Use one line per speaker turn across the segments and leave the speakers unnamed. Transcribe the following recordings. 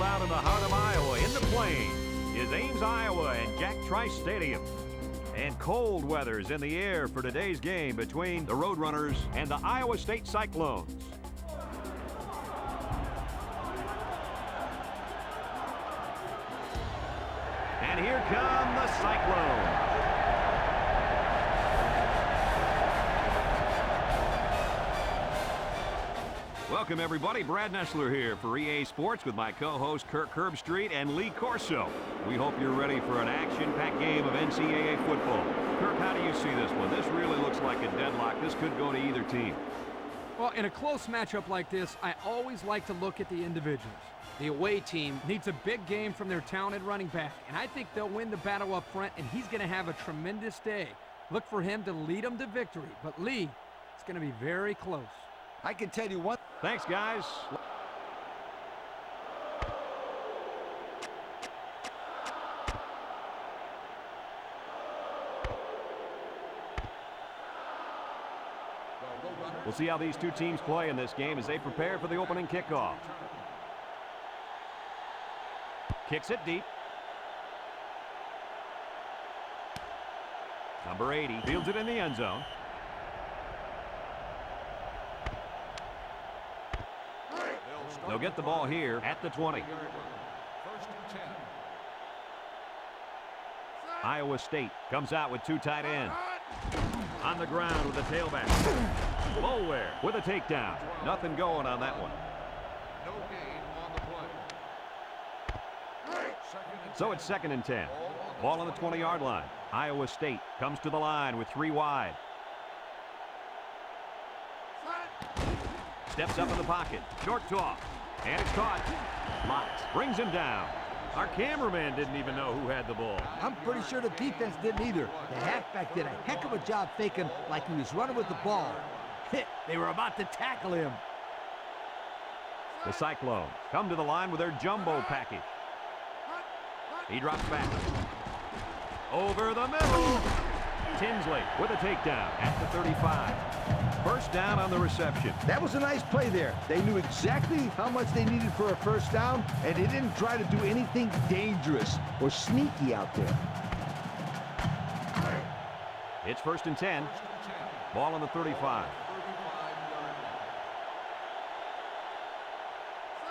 held out in the heart of Iowa, in the plains, is Ames, Iowa, and Jack Trice Stadium. And cold weather's in the air for today's game between the Roadrunners and the Iowa State Cyclones. And here come the Cyclones. Welcome, everybody. Brad Nessler here for EA Sports with my co-host Kirk Herbstreit and Lee Corso. We hope you're ready for an action-packed game of NCAA football. Kirk, how do you see this one? This really looks like a deadlock. This could go to either team.
Well, in a close matchup like this, I always like to look at the individuals. The away team needs a big game from their talented running back, and I think they'll win the battle up front, and he's going to have a tremendous day. Look for him to lead them to victory. But, Lee, it's going to be very close.
I can tell you what.
Thanks, guys. We'll see how these two teams play in this game as they prepare for the opening kickoff. Kicks it deep. Number 80 fields it in the end zone. They'll get the ball here at the 20. Iowa State comes out with two tight ends. On the ground with the tailback. Mulware with a takedown. Nothing going on that one. So it's 2nd and 10. Ball on the 20-yard line. Iowa State comes to the line with 3 wide. Steps up in the pocket. Short toss. And it's caught. Lotz brings him down. Our cameraman didn't even know who had the ball.
I'm pretty sure the defense didn't either. The halfback did a heck of a job faking like he was running with the ball. They were about to tackle him.
The Cyclones come to the line with their jumbo package. He drops back. Over the middle. Tinsley with a takedown at the 35. First down on the reception.
That was a nice play there. They knew exactly how much they needed for a first down, and they didn't try to do anything dangerous or sneaky out there.
It's 1st and 10. Ball on the 35.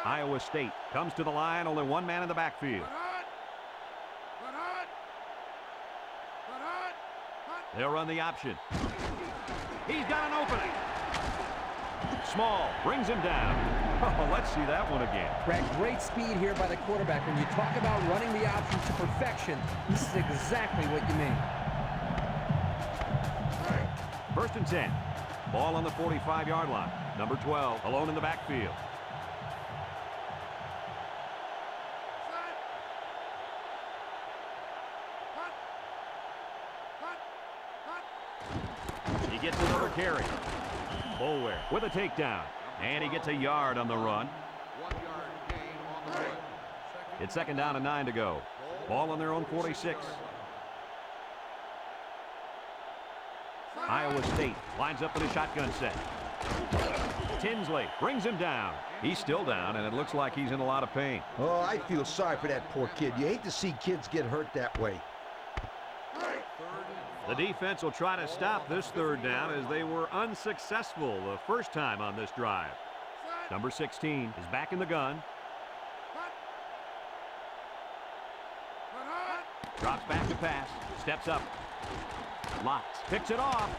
Iowa State comes to the line, only one man in the backfield. They'll run the option. He's got an opening. Small brings him down. Oh, let's see that one again.
Brad, great speed here by the quarterback. When you talk about running the option to perfection, this is exactly what you mean.
1st and 10. Ball on the 45-yard line. Number 12 alone in the backfield. He gets another carry. Mulware with a takedown. And he gets a yard on the run. It's 2nd down and 9 to go. Ball on their own 46. Iowa State lines up in a shotgun set. Tinsley brings him down. He's still down, and it looks like he's in a lot of pain.
Oh, I feel sorry for that poor kid. You hate to see kids get hurt that way.
The defense will try to stop this 3rd down as they were unsuccessful the first time on this drive. Number 16 is back in the gun. Drops back to pass. Steps up. Lotz picks it off.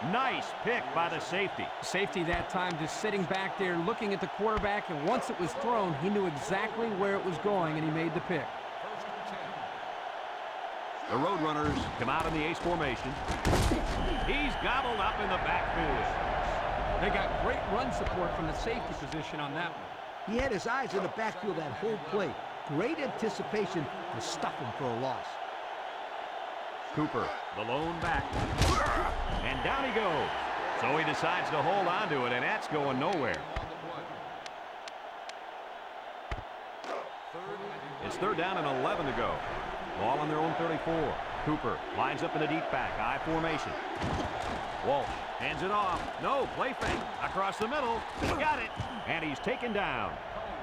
Nice pick by the safety.
Safety that time just sitting back there looking at the quarterback, and once it was thrown, he knew exactly where it was going, and he made the pick.
The Roadrunners come out in the ace formation. He's gobbled up in the backfield.
They got great run support from the safety position on that one.
He had his eyes in the backfield that whole play. Great anticipation to stuff him for a loss.
Cooper, the lone back. And down he goes. So he decides to hold on to it, and that's going nowhere. It's 3rd down and 11 to go. Ball on their own 34. Cooper lines up in the deep back, I formation. Walsh hands it off. No, play fake. Across the middle. He got it. And he's taken down.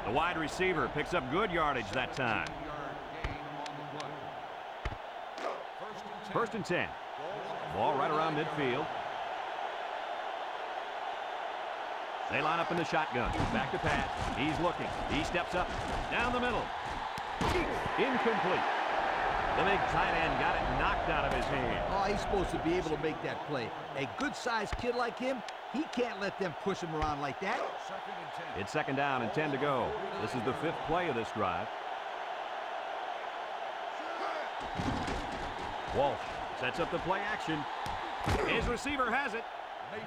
The wide receiver picks up good yardage that time. First and 10. Ball right around midfield. They line up in the shotgun. Back to pass. He's looking. He steps up. Down the middle. Incomplete. The big tight end got it knocked out of his hand.
Oh, he's supposed to be able to make that play. A good-sized kid like him, he can't let them push him around like that.
It's second down and 10 to go. This is the 5th play of this drive. Walsh sets up the play action. His receiver has it.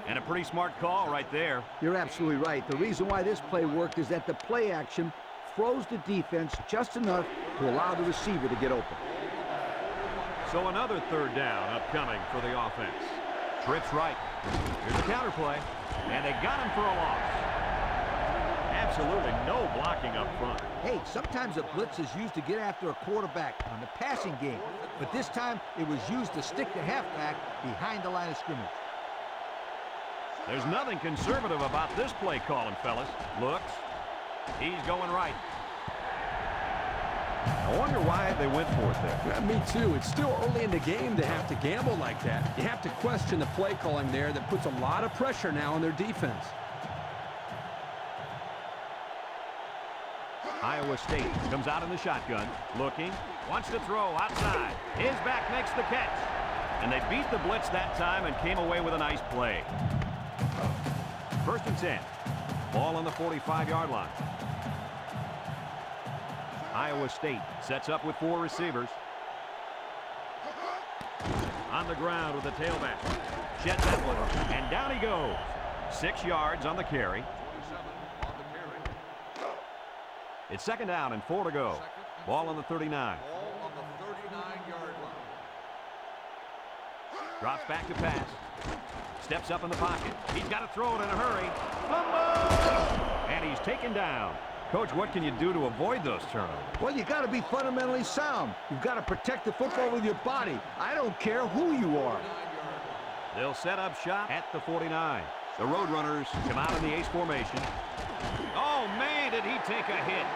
And a pretty smart call right there.
You're absolutely right. The reason why this play worked is that the play action froze the defense just enough to allow the receiver to get open.
So another third down upcoming for the offense. Trips right. Here's the counter play. And they got him for a loss. Absolutely no blocking up front.
Hey, sometimes a blitz is used to get after a quarterback on the passing game. But this time, it was used to stick the halfback behind the line of scrimmage.
There's nothing conservative about this play calling, fellas. Looks. He's going right. I wonder why they went for it there.
Yeah, me too. It's still early in the game to have to gamble like that. You have to question the play calling there that puts a lot of pressure now on their defense.
Iowa State comes out in the shotgun, looking, wants to throw outside. His back makes the catch. And they beat the blitz that time and came away with a nice play. First and 10. Ball on the 45-yard line. Iowa State sets up with 4 receivers. On the ground with the tailback. Sheds that one, and down he goes. 6 yards on the carry. It's second down and 4 to go. Ball on the 39. Drops back to pass. Steps up in the pocket. He's got to throw it in a hurry. Fumble! And he's taken down. Coach, what can you do to avoid those turnovers?
Well, you got to be fundamentally sound. You've got to protect the football with your body. I don't care who you are.
They'll set up shop at the 49. The Roadrunners come out in the ace formation. Oh, man, did he take a hit.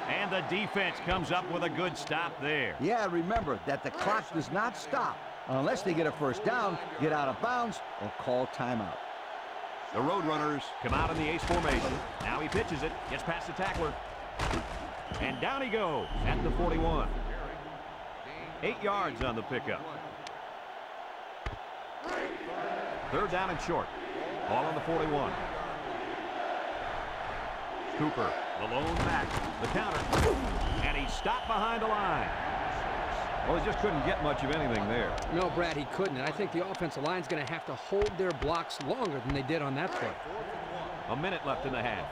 And the defense comes up with a good stop there.
Yeah, remember that the clock does not stop unless they get a first down, get out of bounds, or call timeout.
The Roadrunners come out in the ace formation. Now he pitches it, gets past the tackler. And down he goes at the 41. 8 yards on the pickup. Third down and short. Ball on the 41. Cooper, the lone back, the counter, and he stopped behind the line. Well, he just couldn't get much of anything there.
No, Brad, he couldn't. And I think the offensive line's going to have to hold their blocks longer than they did on that play.
A minute left in the half.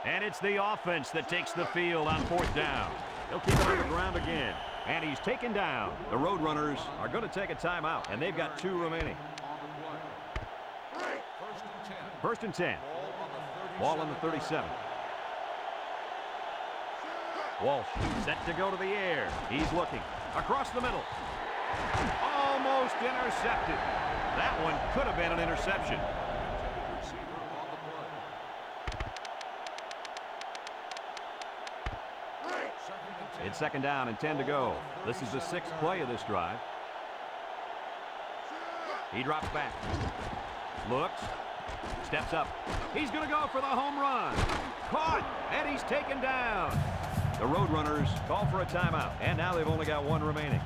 And it's the offense that takes the field on 4th down. They'll keep it on the ground again. And he's taken down. The Roadrunners are going to take a timeout, and they've got 2 remaining. First and 10. Ball on the 37. Walsh set to go to the air. He's looking. Across the middle. Almost intercepted. That one could have been an interception. It's second down and 10 to go. This is the 6th play of this drive. He drops back. Looks. Steps up. He's going to go for the home run. Caught, and he's taken down. The Roadrunners call for a timeout, and now they've only got 1 remaining.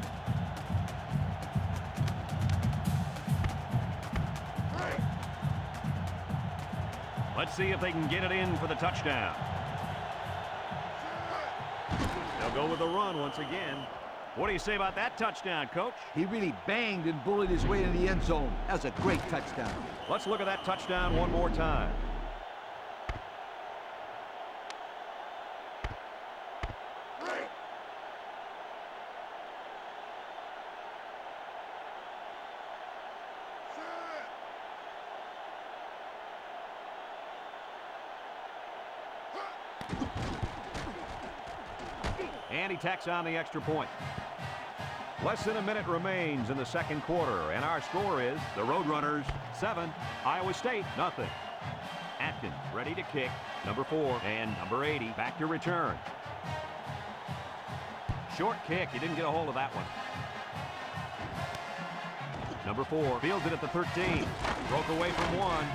Let's see if they can get it in for the touchdown. They'll go with the run once again. What do you say about that touchdown, Coach?
He really banged and bullied his way into the end zone. That's a great touchdown.
Let's look at that touchdown one more time. And he tacks on the extra point. Less than a minute remains in the second quarter, and our score is the Roadrunners 7, Iowa State 0. Atkins ready to kick. Number 4 and number 80 back to return. Short kick. He didn't get a hold of that one. Number 4 fields it at the 13. Broke away from 1.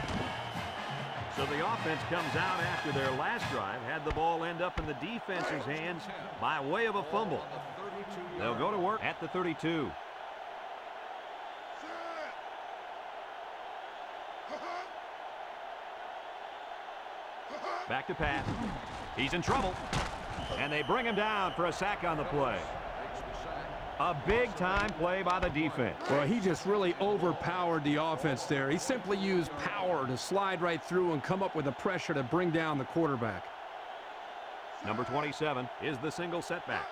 So the offense comes out after their last drive. Had the ball end up in the defense's hands by way of a fumble. They'll go to work at the 32. Back to pass. He's in trouble. And they bring him down for a sack on the play. A big-time play by the defense.
Well, he just really overpowered the offense there. He simply used power to slide right through and come up with the pressure to bring down the quarterback.
Number 27 is the single setback.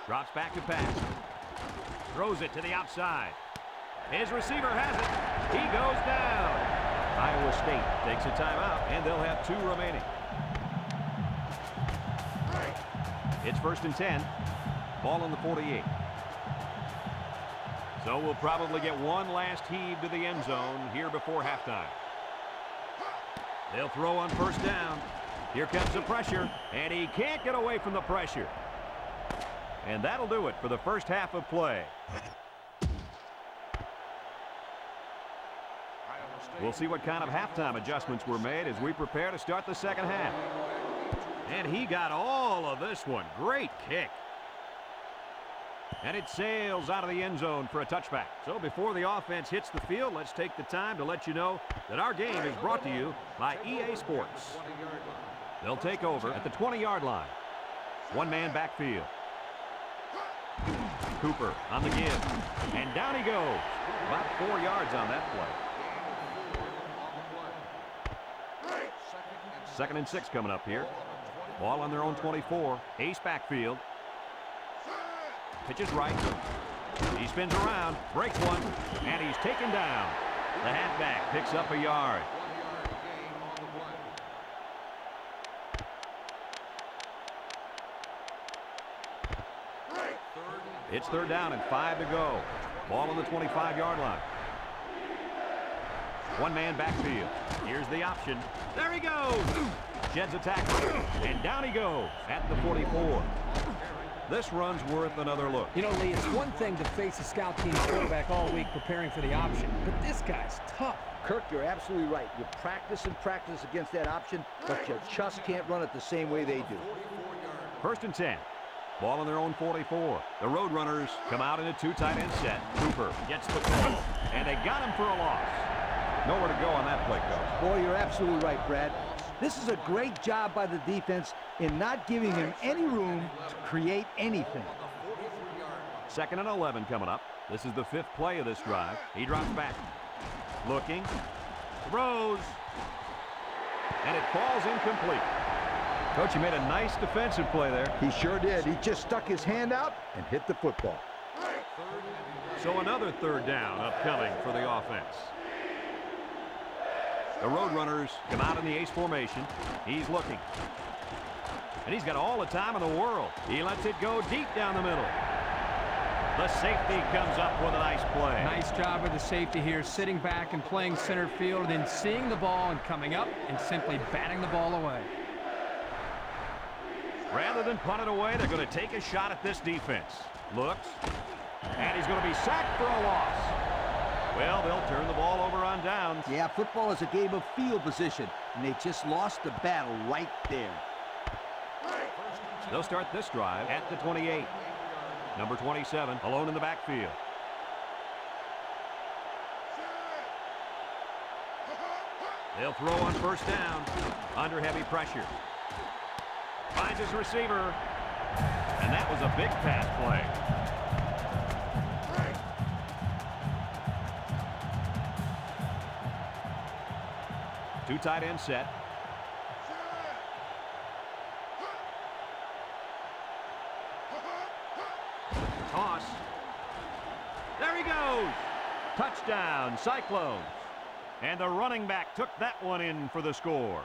Drops back to pass. Throws it to the outside. His receiver has it. He goes down. Iowa State takes a timeout, and they'll have 2 remaining. It's 1st and 10. Ball on the 48. So we'll probably get one last heave to the end zone here before halftime. They'll throw on 1st down. Here comes the pressure, and he can't get away from the pressure. And that'll do it for the first half of play. We'll see what kind of halftime adjustments were made as we prepare to start the second half. And he got all of this one. Great kick. And it sails out of the end zone for a touchback. So before the offense hits the field, let's take the time to let you know that our game is brought to you by EA Sports. They'll take over at the 20-yard line. One-man backfield. Cooper on the give. And down he goes. About 4 yards on that play. 2nd and 6 coming up here. Ball on their own 24. Ace backfield. Pitches right. He spins around, breaks one, and he's taken down. The halfback picks up a yard. It's 3rd down and 5 to go. Ball on the 25-yard line. One-man backfield. Here's the option. There he goes. Sheds a tackle. And down he goes at the 44. This run's worth another look.
You know, Lee, it's one thing to face a scout team quarterback all week preparing for the option, but this guy's tough.
Kirk, you're absolutely right. You practice and practice against that option, but you just can't run it the same way they do.
1st and 10. Ball on their own 44. The Roadrunners come out in a 2 tight end set. Cooper gets the call, and they got him for a loss. Nowhere to go on that play, Coach.
Boy, you're absolutely right, Brad. This is a great job by the defense in not giving him any room to create anything.
2nd and 11 coming up. This is the 5th play of this drive. He drops back. Looking. Throws. And it falls incomplete. Coach, he made a nice defensive play there.
He sure did. He just stuck his hand out and hit the football.
So another 3rd down upcoming for the offense. The Roadrunners come out in the ace formation. He's looking. And he's got all the time in the world. He lets it go deep down the middle. The safety comes up with a nice play.
Nice job with the safety here, sitting back and playing center field, and then seeing the ball and coming up and simply batting the ball away.
Rather than punt it away, they're going to take a shot at this defense. Looks. And he's going to be sacked for a loss. Well, they'll turn the ball over on downs.
Yeah, football is a game of field position, and they just lost the battle right there.
They'll start this drive at the 28. Number 27, alone in the backfield. They'll throw on 1st down, under heavy pressure. Finds his receiver, and that was a big pass play. Two tight end set. Toss. There he goes. Touchdown, Cyclones. And the running back took that one in for the score.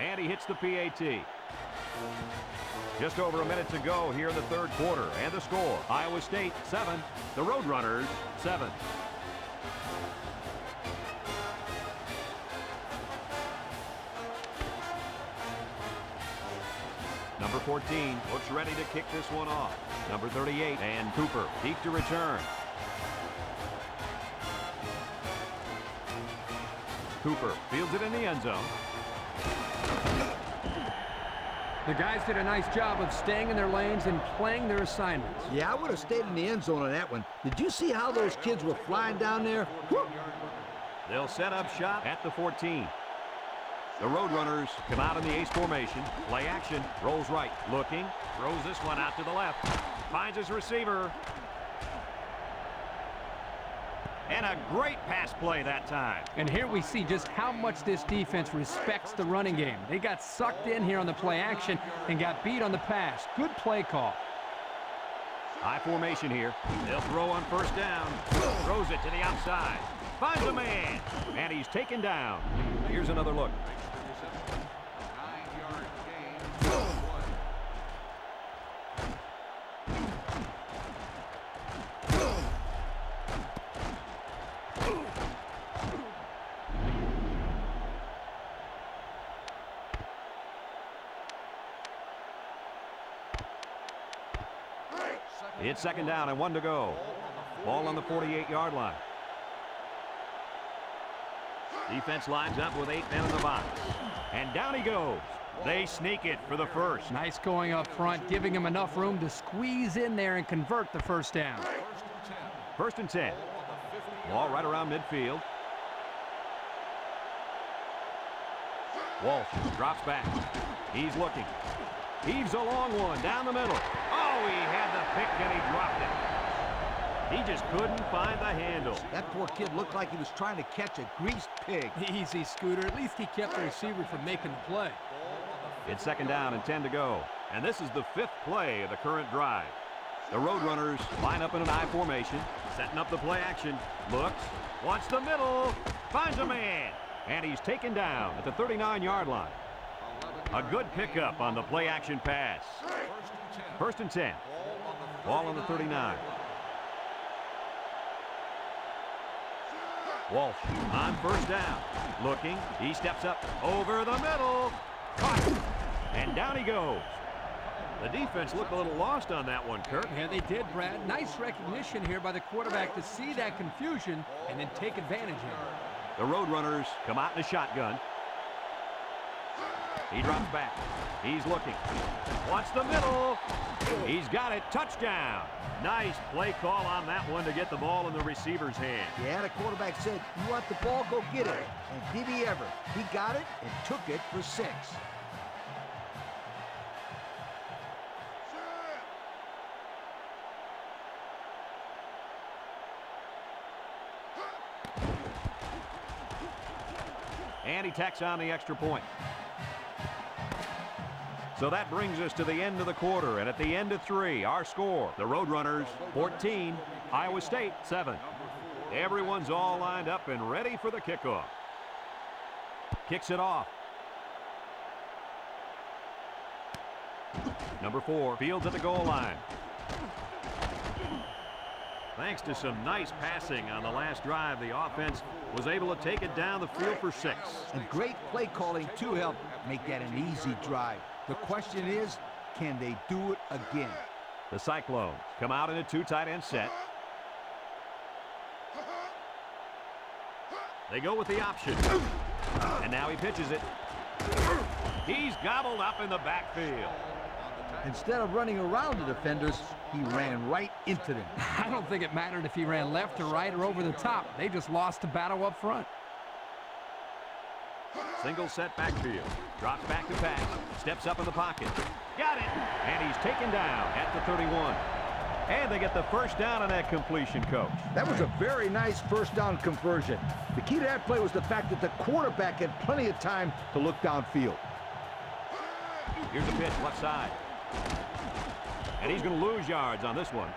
And he hits the PAT. Just over a minute to go here in the third quarter. And the score, Iowa State 7, the Roadrunners 7. Number 14 looks ready to kick this one off. Number 38, and Cooper, deep to return. Cooper fields it in the end zone.
The guys did a nice job of staying in their lanes and playing their assignments.
Yeah, I would have stayed in the end zone on that one. Did you see how those kids were flying down there? Whoop.
They'll set up shop at the 14. The Roadrunners come out in the ace formation. Play action. Rolls right. Looking. Throws this one out to the left. Finds his receiver. And a great pass play that time.
And here we see just how much this defense respects the running game. They got sucked in here on the play action and got beat on the pass. Good play call.
High formation here. They'll throw on first down. Throws it to the outside. Finds a man. And he's taken down. Here's another look. It's second down and 1 to go. Ball on the 48-yard line. Defense lines up with 8 men in the box. And down he goes. They sneak it for the first.
Nice going up front, giving him enough room to squeeze in there and convert the first down.
First and 10. Ball right around midfield. Walsh drops back. He's looking. Heaves a long one down the middle. Oh, he had the pick and he dropped it. He just couldn't find the handle.
That poor kid looked like he was trying to catch a greased pig.
Easy, Scooter. At least he kept the receiver from making the play.
It's second down and 10 to go. And this is the 5th play of the current drive. The Roadrunners line up in an I formation, setting up the play action. Looks, wants the middle, finds a man. And he's taken down at the 39-yard line. A good pickup on the play action pass. First and 10. Ball on the 39. Walsh on first down. Looking. He steps up over the middle. Caught. And down he goes. The defense looked a little lost on that one, Kirk.
Yeah, they did, Brad. Nice recognition here by the quarterback to see that confusion and then take advantage of it.
The Roadrunners come out in a shotgun. He drops back. He's looking. Wants the middle. He's got it. Touchdown. Nice play call on that one to get the ball in the receiver's hand.
Yeah, the quarterback said, you want the ball, go get it. And did he ever? He got it and took it for 6.
And he tacks on the extra point. So that brings us to the end of the quarter, and at the end of 3, our score, the Roadrunners 14, Iowa State 7. Everyone's all lined up and ready for the kickoff. Kicks it off. Number 4 fields at the goal line. Thanks to some nice passing on the last drive, the offense was able to take it down the field for 6.
And great play calling to help make that an easy drive. The question is, can they do it again?
The Cyclones come out in a 2 tight end set. They go with the option. And now he pitches it. He's gobbled up in the backfield.
Instead of running around the defenders, he ran right into them.
I don't think it mattered if he ran left or right or over the top. They just lost the battle up front.
Single set backfield. Drops back to pass. Steps up in the pocket. Got it. And he's taken down at the 31. And they get the first down on that completion, Coach.
That was a very nice first down conversion. The key to that play was the fact that the quarterback had plenty of time to look downfield.
Here's a pitch left side. And he's going to lose yards on this one.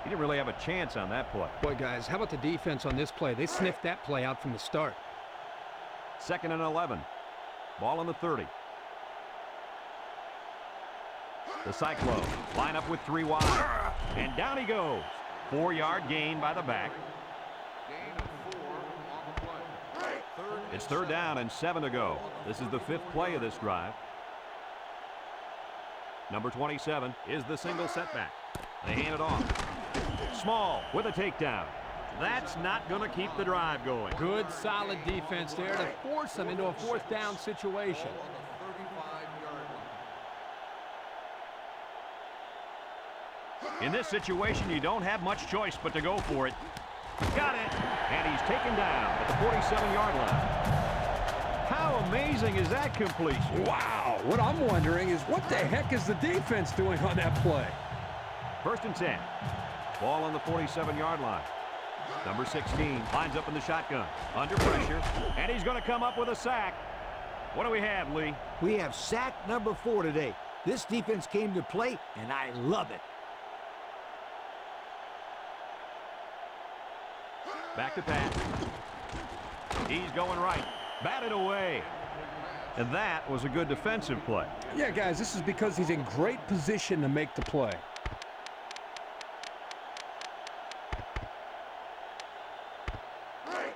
He didn't really have a chance on that play.
Boy, guys, how about the defense on this play? They sniffed that play out from the start.
Second and 11. Ball on the 30. The Cyclones line up with 3 wide. And down he goes. 4-yard gain by the back. It's 3rd down and 7 to go. This is the 5th play of this drive. Number 27 is the single setback. They hand it off. Small with a takedown. That's not going to keep the drive going.
Good, solid defense there to force them into a 4th down situation.
In this situation, you don't have much choice but to go for it. Got it. And he's taken down at the 47-yard line. How amazing is that completion?
Wow. What I'm wondering is what the heck is the defense doing on that play?
1st and 10. Ball on the 47-yard line. Number 16 lines up in the shotgun. Under pressure. And he's going to come up with a sack. What do we have, Lee?
We have sack number 4 today. This defense came to play, and I love it.
Back to pass. He's going right. Batted away. And that was a good defensive play.
Yeah, guys, this is because he's in great position to make the play.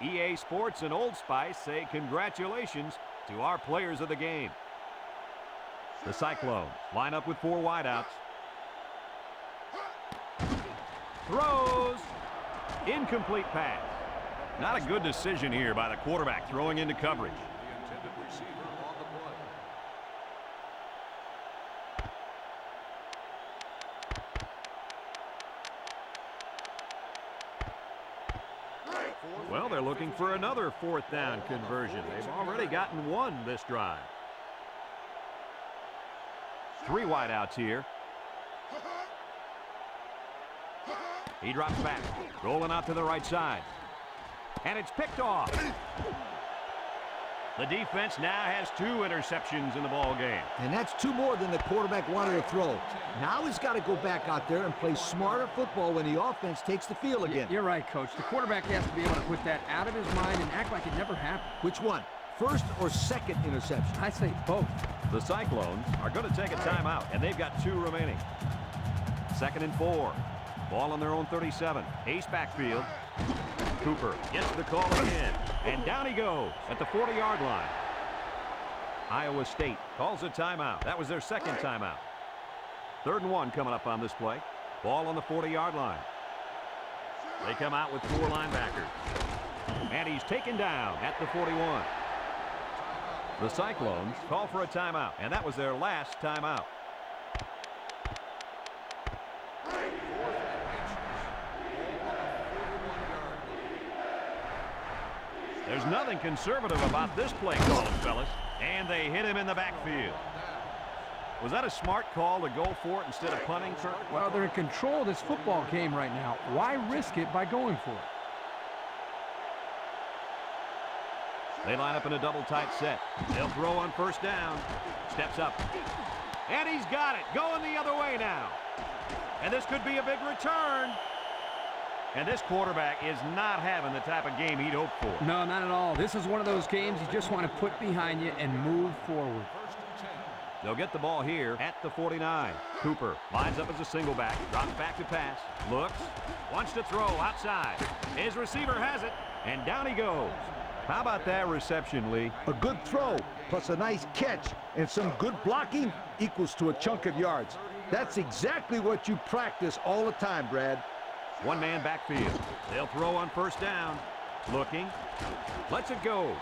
EA Sports and Old Spice say congratulations to our players of the game. The Cyclones line up with 4 wideouts. Throws. Incomplete pass. Not a good decision here by the quarterback throwing into coverage. Well, they're looking for another 4th down conversion. They've already gotten 1 this drive. 3 wideouts here. He drops back, rolling out to the right side. And it's picked off. The defense now has 2 interceptions in the ball game.
And that's 2 more than the quarterback wanted to throw. Now he's got to go back out there and play smarter football when the offense takes the field again.
You're right, Coach. The quarterback has to be able to put that out of his mind and act like it never happened.
Which one? 1st or 2nd interception?
I say both.
The Cyclones are going to take a timeout, and they've got 2 remaining. 2nd and 4. Ball on their own 37. Ace backfield. Cooper gets the call again. And down he goes at the 40-yard line. Iowa State calls a timeout. That was their 2nd timeout. 3rd and 1 coming up on this play. Ball on the 40-yard line. They come out with 4 linebackers. And he's taken down at the 41. The Cyclones call for a timeout, and that was their last timeout. There's nothing conservative about this play call, fellas. And they hit him in the backfield. Was that a smart call to go for it instead of punting, Kirk?
Well, they're in control of this football game right now. Why risk it by going for it?
They line up in a double tight set. They'll throw on 1st down. Steps up. And he's got it. Going the other way now. And this could be a big return. And this quarterback is not having the type of game he'd hoped for.
No, not at all. This is one of those games you just want to put behind you and move forward.
They'll get the ball here at the 49. Cooper lines up as a single back. Drops back to pass. Looks. Wants to throw outside. His receiver has it. And down he goes. How about that reception, Lee?
A good throw plus a nice catch and some good blocking equals to a chunk of yards. That's exactly what you practice all the time, Brad.
1-man backfield. They'll throw on 1st down. Looking. Lets it go.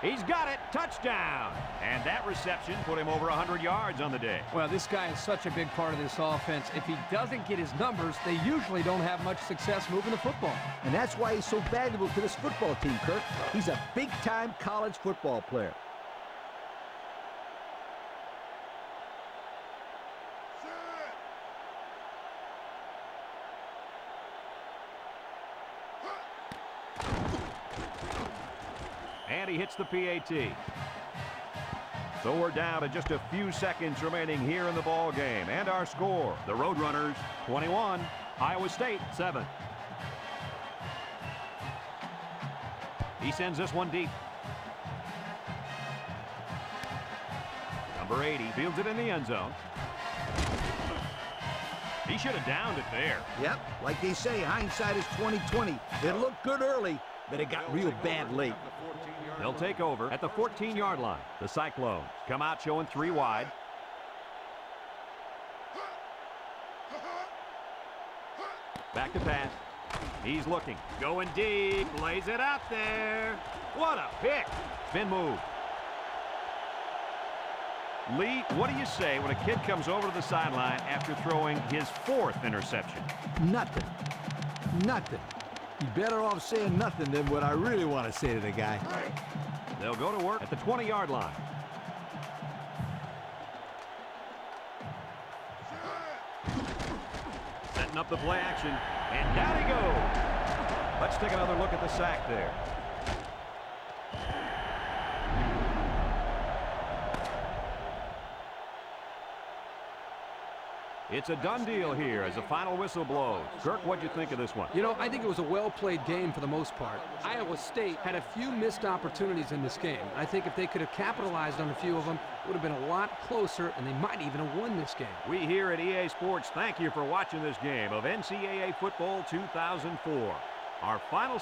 He's got it. Touchdown. And that reception put him over 100 yards on the day.
Well, this guy is such a big part of this offense. If he doesn't get his numbers, they usually don't have much success moving the football.
And that's why he's so valuable to this football team, Kirk. He's a big-time college football player.
And he hits the PAT. So we're down to just a few seconds remaining here in the ball game. And our score, the Roadrunners 21, Iowa State 7. He sends this one deep. Number 80 fields it in the end zone. He should have downed it there.
Yep, like they say, hindsight is 20/20. It looked good early, but it got real bad late.
They'll take over at the 14-yard line. The Cyclones come out showing 3 wide. Back to pass. He's looking. Going deep. Lays it out there. What a pick. Spin move. Lee, what do you say when a kid comes over to the sideline after throwing his 4th interception?
Nothing. Nothing. You're better off saying nothing than what I really want to say to the guy.
They'll go to work at the 20-yard line. Setting up the play action, and down he goes. Let's take another look at the sack there. It's a done deal here as the final whistle blows. Kirk, what'd you think of this one?
You know, I think it was a well-played game for the most part. Iowa State had a few missed opportunities in this game. I think if they could have capitalized on a few of them, it would have been a lot closer, and they might even have won this game.
We here at EA Sports thank you for watching this game of NCAA Football 2004. Our final